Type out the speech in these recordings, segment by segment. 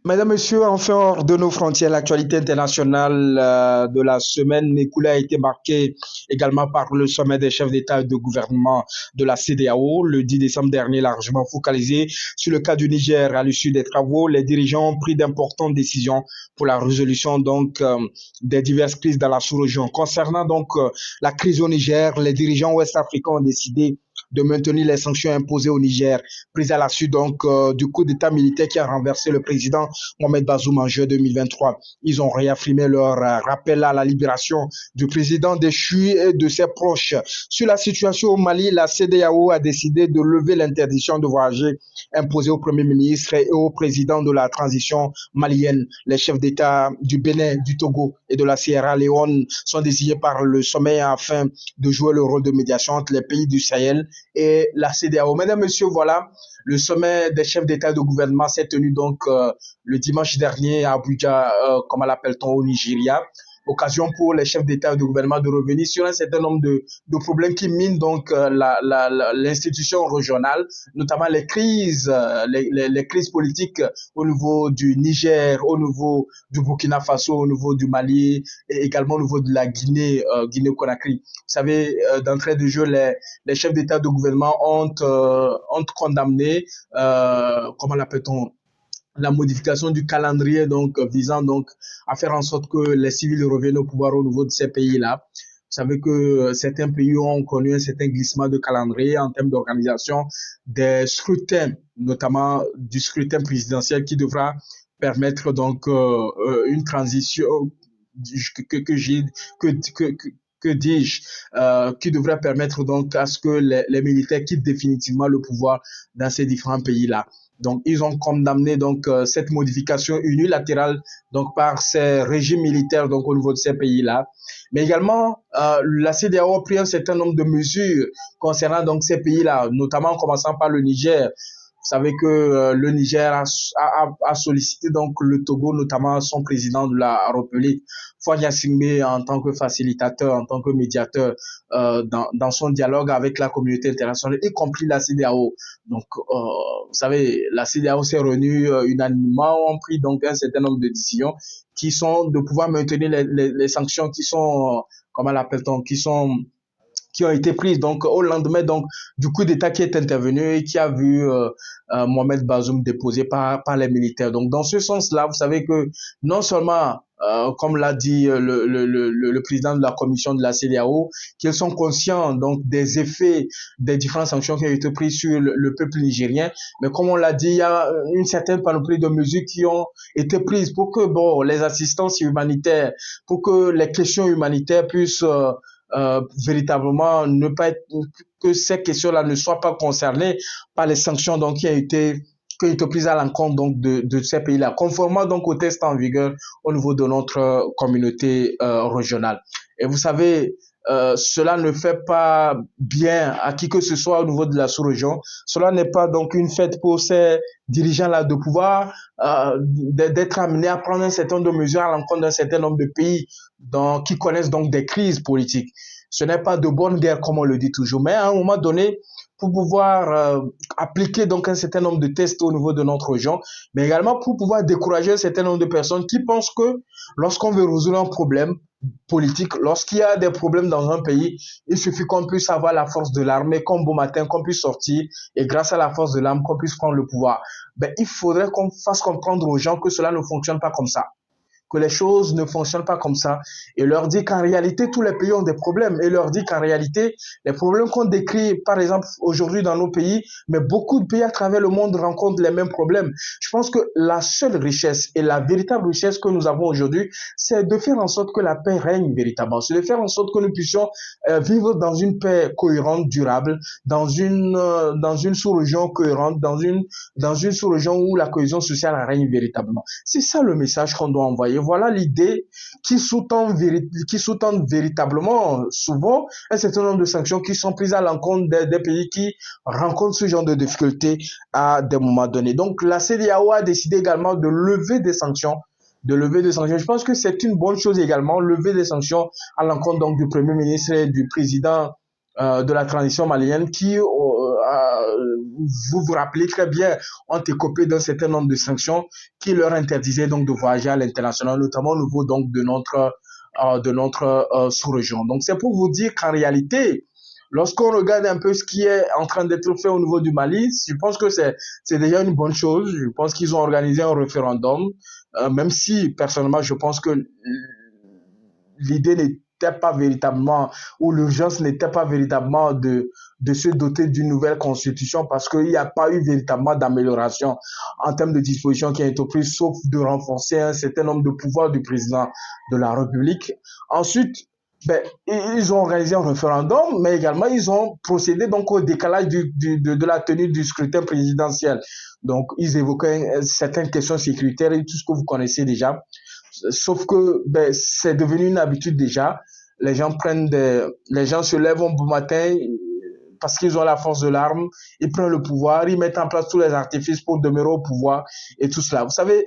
Mesdames, Messieurs, enfin hors de nos frontières, l'actualité internationale de la semaine écoulée a été marquée également par le sommet des chefs d'État et de gouvernement de la CEDEAO le 10 décembre dernier, largement focalisé sur le cas du Niger. À l'issue des travaux, les dirigeants ont pris d'importantes décisions pour la résolution des diverses crises dans la sous-région. Concernant la crise au Niger, les dirigeants ouest-africains ont décidé de maintenir les sanctions imposées au Niger, prises à la suite du coup d'État militaire qui a renversé le président Mohamed Bazoum en juin 2023. Ils ont réaffirmé leur rappel à la libération du président déchu et de ses proches. Sur la situation au Mali, la CEDEAO a décidé de lever l'interdiction de voyager imposée au Premier ministre et au président de la transition malienne. Les chefs d'État du Bénin, du Togo et de la Sierra Leone sont désignés par le sommet afin de jouer le rôle de médiation entre les pays du Sahel et la CEDEAO. Mesdames, Messieurs, voilà, le sommet des chefs d'État et de gouvernement s'est tenu le dimanche dernier à Abuja, comme l'appelle-t-on au Nigeria. Occasion pour les chefs d'État et de gouvernement de revenir sur un certain nombre de problèmes qui minent l'institution régionale, notamment les crises, les crises politiques au niveau du Niger, au niveau du Burkina Faso, au niveau du Mali et également au niveau de la Guinée, Guinée-Conakry. Vous savez, d'entrée de jeu, les chefs d'État et de gouvernement ont condamné, comment l'appelle-t-on, la modification du calendrier visant à faire en sorte que les civils reviennent au pouvoir au niveau de ces pays-là. Vous savez que certains pays ont connu un certain glissement de calendrier en termes d'organisation des scrutins, notamment du scrutin présidentiel qui devra permettre une transition que j'ai que, que, que que dis-je, qui devrait permettre donc à ce que les militaires quittent définitivement le pouvoir dans ces différents pays-là. Donc, ils ont condamné cette modification unilatérale par ces régimes militaires au niveau de ces pays-là. Mais également, la CEDEAO a pris un certain nombre de mesures concernant ces pays-là, notamment en commençant par le Niger. Vous savez que le Niger a sollicité le Togo, notamment son président de la République, Fadia Singbe, en tant que facilitateur, en tant que médiateur dans son dialogue avec la communauté internationale, y compris la CEDEAO. Vous savez, la CEDEAO s'est réunie unanimement, ont pris un certain nombre de décisions qui sont de pouvoir maintenir les sanctions qui sont, comment l'appelle-t-on, qui ont été prises au lendemain du coup d'État qui est intervenu et qui a vu Mohamed Bazoum déposé par les militaires. Donc dans ce sens-là, vous savez que non seulement comme l'a dit le président de la commission de la CEDEAO, qu'ils sont conscients des effets des différentes sanctions qui ont été prises sur le peuple nigérien, mais comme on l'a dit, il y a une certaine panoplie de mesures qui ont été prises pour que les assistances humanitaires, pour que les questions humanitaires puissent véritablement ne pas être, que ces questions-là ne soient pas concernées par les sanctions qui ont été prises à l'encontre de ces pays-là, conformément aux tests en vigueur au niveau de notre communauté régionale. Et vous savez, cela ne fait pas bien à qui que ce soit au niveau de la sous-région. Cela n'est pas une fête pour ces dirigeants-là de pouvoir d'être amenés à prendre un certain nombre de mesures à l'encontre d'un certain nombre de pays qui connaissent des crises politiques. Ce n'est pas de bonne guerre comme on le dit toujours, mais à un moment donné, pour pouvoir appliquer un certain nombre de tests au niveau de notre région, mais également pour pouvoir décourager un certain nombre de personnes qui pensent que lorsqu'on veut résoudre un problème politique, lorsqu'il y a des problèmes dans un pays, il suffit qu'on puisse avoir la force de l'armée, comme beau matin, qu'on puisse sortir et grâce à la force de l'arme, qu'on puisse prendre le pouvoir. Il faudrait qu'on fasse comprendre aux gens que cela ne fonctionne pas comme ça, que les choses ne fonctionnent pas comme ça et leur dit qu'en réalité, tous les pays ont des problèmes et leur dit qu'en réalité, les problèmes qu'on décrit, par exemple, aujourd'hui dans nos pays, mais beaucoup de pays à travers le monde rencontrent les mêmes problèmes. Je pense que la seule richesse et la véritable richesse que nous avons aujourd'hui, c'est de faire en sorte que la paix règne véritablement, c'est de faire en sorte que nous puissions vivre dans une paix cohérente, durable, dans une sous-région cohérente, dans une sous-région où la cohésion sociale règne véritablement. C'est ça le message qu'on doit envoyer. Voilà l'idée qui sous-tend véritablement souvent un certain nombre de sanctions qui sont prises à l'encontre des pays qui rencontrent ce genre de difficultés à des moments donnés. Donc la CEDEAO a décidé également de lever des sanctions. Je pense que c'est une bonne chose également, lever des sanctions à l'encontre du Premier ministre et du président de la transition malienne qui vous vous rappelez très bien, ont écopé d'un certain nombre de sanctions qui leur interdisaient donc de voyager à l'international, notamment au niveau donc de notre sous-région. Donc c'est pour vous dire qu'en réalité, lorsqu'on regarde un peu ce qui est en train d'être fait au niveau du Mali, je pense que c'est déjà une bonne chose. Je pense qu'ils ont organisé un référendum, même si personnellement je pense que l'idée n'était pas véritablement, ou l'urgence n'était pas véritablement de se doter d'une nouvelle constitution parce qu'il n'y a pas eu véritablement d'amélioration en termes de dispositions qui ont été prises, sauf de renforcer un certain nombre de pouvoirs du président de la République. Ensuite, ben, ils ont organisé un référendum, mais également ils ont procédé donc au décalage de la tenue du scrutin présidentiel. Donc, ils évoquaient certaines questions sécuritaires et tout ce que vous connaissez déjà. Sauf que ben, c'est devenu une habitude déjà. Les gens se lèvent un bon matin parce qu'ils ont la force de l'arme, ils prennent le pouvoir, ils mettent en place tous les artifices pour demeurer au pouvoir et tout cela. Vous savez,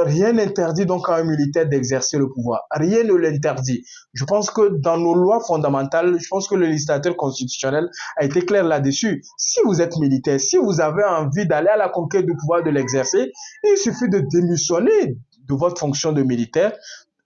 rien n'interdit donc à un militaire d'exercer le pouvoir. Rien ne l'interdit. Je pense que dans nos lois fondamentales, je pense que le législateur constitutionnel a été clair là-dessus. Si vous êtes militaire, si vous avez envie d'aller à la conquête du pouvoir de l'exercer, il suffit de démissionner de votre fonction de militaire,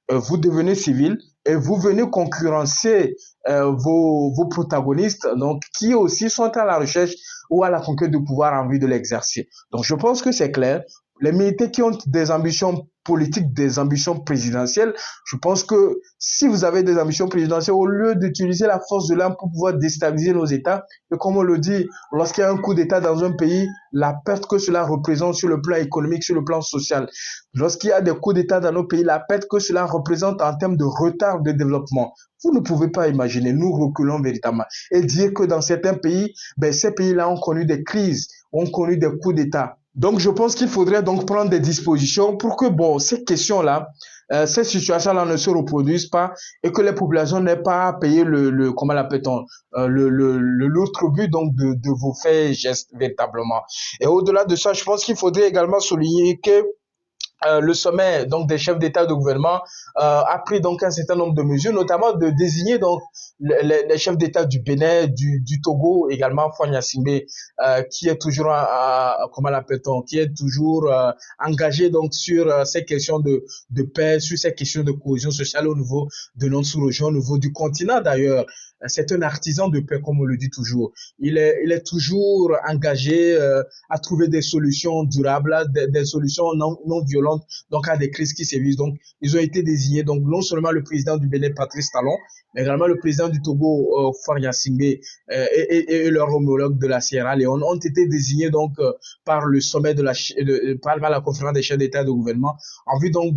vous devenez civil et vous venez concurrencer vos protagonistes, donc qui aussi sont à la recherche ou à la conquête du pouvoir en vue de l'exercer. Donc je pense que c'est clair. Les militaires qui ont des ambitions politiques, des ambitions présidentielles, je pense que si vous avez des ambitions présidentielles, au lieu d'utiliser la force de l'arme pour pouvoir déstabiliser nos États, et comme on le dit, lorsqu'il y a un coup d'État dans un pays, la perte que cela représente sur le plan économique, sur le plan social, lorsqu'il y a des coups d'État dans nos pays, la perte que cela représente en termes de retard de développement, vous ne pouvez pas imaginer, nous reculons véritablement. Et dire que dans certains pays, ben, ces pays-là ont connu des crises, ont connu des coups d'État. Donc, je pense qu'il faudrait donc prendre des dispositions pour que, bon, ces questions-là, ces situations-là ne se reproduisent pas et que les populations n'aient pas à payer comment l'appelle-t-on, lourd tribut donc de vos faits et gestes véritablement. Et au-delà de ça, je pense qu'il faudrait également souligner que le sommet donc des chefs d'État et de gouvernement a pris donc un certain nombre de mesures, notamment de désigner donc les chefs d'État du Bénin, du Togo, également Fagne Gnassingbé, qui est toujours comment l'appelle-t-on, qui est toujours engagé donc sur ces questions de paix, sur ces questions de cohésion sociale au niveau de notre sous-région, au niveau du continent d'ailleurs. C'est un artisan de paix, comme on le dit toujours. Il est toujours engagé à trouver des solutions durables, des solutions non violentes, donc à des crises qui sévissent. Donc, ils ont été désignés, donc non seulement le président du Bénin, Patrice Talon, mais également le président du Togo, Faure Gnassingbé, et leur homologue de la Sierra Leone ont été désignés donc par le sommet par la conférence des chefs d'État et de gouvernement, en vue donc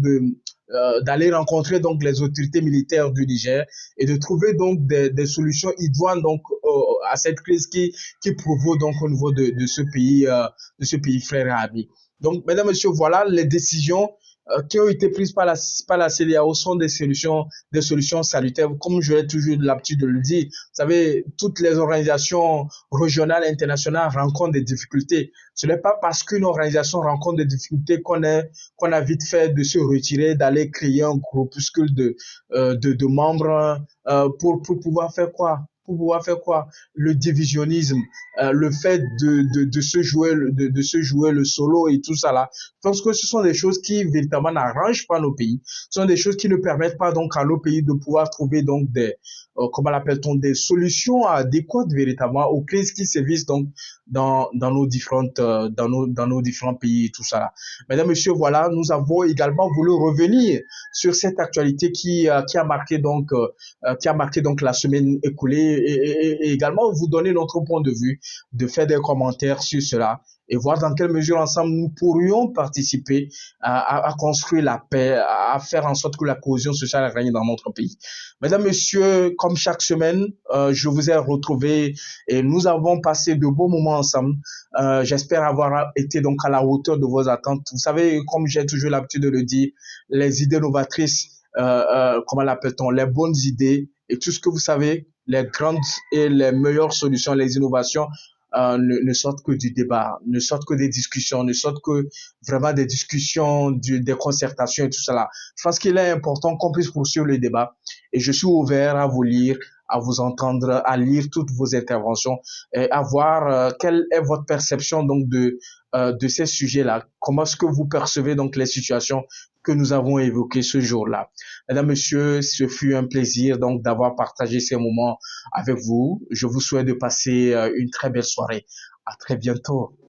d'aller rencontrer donc les autorités militaires du Niger et de trouver donc des solutions idoines donc à cette crise qui provoque donc au niveau de ce pays frère et ami. Donc, mesdames, messieurs, voilà les décisions qui ont été prises par la CEDEAO sont des solutions salutaires. Comme je l'ai toujours l'habitude de le dire, vous savez, toutes les organisations régionales, internationales rencontrent des difficultés. Ce n'est pas parce qu'une organisation rencontre des difficultés qu'on a vite fait de se retirer, d'aller créer un groupuscule de membres pour pouvoir faire quoi? Pour pouvoir faire quoi? Le divisionnisme, le fait de se jouer le solo et tout ça là. Je pense que ce sont des choses qui véritablement n'arrangent pas nos pays. Ce sont des choses qui ne permettent pas donc à nos pays de pouvoir trouver donc comment l'appelle-t-on, des solutions adéquates véritablement aux crises qui sévissent donc dans nos différents pays et tout ça là. Mesdames, Messieurs, voilà, nous avons également voulu revenir sur cette actualité qui a marqué donc la semaine écoulée et également vous donner notre point de vue, de faire des commentaires sur cela et voir dans quelle mesure ensemble nous pourrions participer à construire la paix, à faire en sorte que la cohésion sociale règne dans notre pays. Mesdames, Messieurs, comme chaque semaine, je vous ai retrouvé et nous avons passé de beaux moments ensemble. J'espère avoir été donc à la hauteur de vos attentes. Vous savez, comme j'ai toujours l'habitude de le dire, les idées novatrices, comment l'appelle-t-on, les bonnes idées et tout ce que vous savez, les grandes et les meilleures solutions, les innovations, ne sortent que du débat, ne sortent que des discussions, ne sortent que vraiment des discussions, des concertations et tout cela. Je pense qu'il est important qu'on puisse poursuivre le débat et je suis ouvert à vous lire, à vous entendre, à lire toutes vos interventions et à voir quelle est votre perception donc de ces sujets-là. Comment est-ce que vous percevez donc les situations que nous avons évoquées ce jour-là. Mesdames, Messieurs, ce fut un plaisir donc d'avoir partagé ces moments avec vous. Je vous souhaite de passer une très belle soirée. À très bientôt.